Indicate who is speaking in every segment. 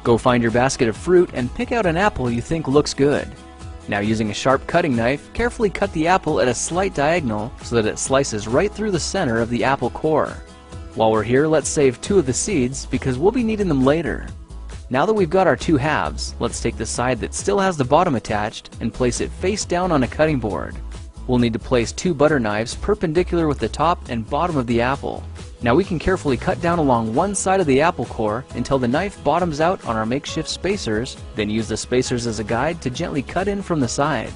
Speaker 1: Go find your basket of fruit and pick out an apple you think looks good. Now, using a sharp cutting knife, carefully cut the apple at a slight diagonal so that it slices right through the center of the apple core. While we're here, let's save 2 of the seeds because we'll be needing them later. Now that we've got our 2 halves, let's take the side that still has the bottom attached and place it face down on a cutting board. We'll need to place 2 butter knives perpendicular with the top and bottom of the apple. Now we can carefully cut down along one side of the apple core until the knife bottoms out on our makeshift spacers, then use the spacers as a guide to gently cut in from the side.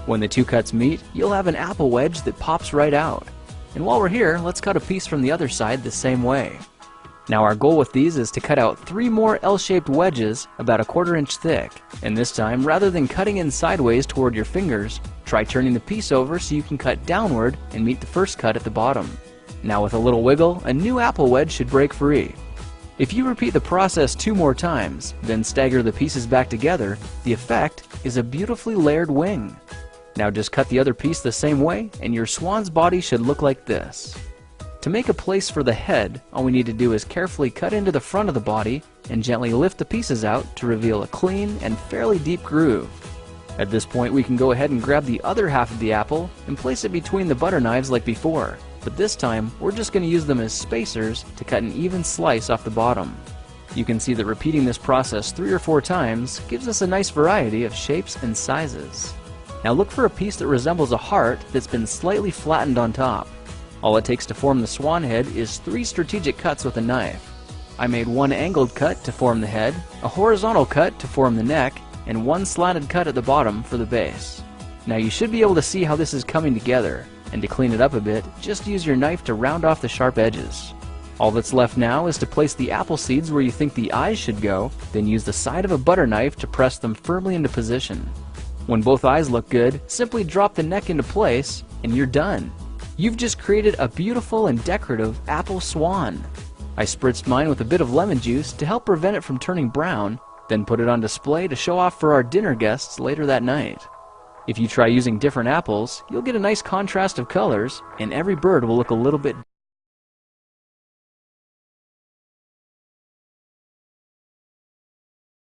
Speaker 1: When the 2 cuts meet, you'll have an apple wedge that pops right out. And while we're here, let's cut a piece from the other side the same way. Now our goal with these is to cut out 3 more L-shaped wedges about 1/4 inch thick. And this time, rather than cutting in sideways toward your fingers, try turning the piece over so you can cut downward and meet the first cut at the bottom. Now with a little wiggle, a new apple wedge should break free. If you repeat the process 2 more times, then stagger the pieces back together, the effect is a beautifully layered wing. Now just cut the other piece the same way and your swan's body should look like this. To make a place for the head, all we need to do is carefully cut into the front of the body and gently lift the pieces out to reveal a clean and fairly deep groove. At this point, we can go ahead and grab the other half of the apple and place it between the butter knives like before, but this time we're just going to use them as spacers to cut an even slice off the bottom. You can see that repeating this process 3 or 4 times gives us a nice variety of shapes and sizes. Now look for a piece that resembles a heart that's been slightly flattened on top. All it takes to form the swan head is 3 strategic cuts with a knife. I made 1 angled cut to form the head, a horizontal cut to form the neck, and 1 slanted cut at the bottom for the base. Now you should be able to see how this is coming together, and to clean it up a bit, just use your knife to round off the sharp edges. All that's left now is to place the apple seeds where you think the eyes should go, then use the side of a butter knife to press them firmly into position. When both eyes look good, simply drop the neck into place, and you're done. You've just created a beautiful and decorative apple swan. I spritzed mine with a bit of lemon juice to help prevent it from turning brown, then put it on display to show off for our dinner guests later that night. If you try using different apples, you'll get a nice contrast of colors, and every bird will look a little bit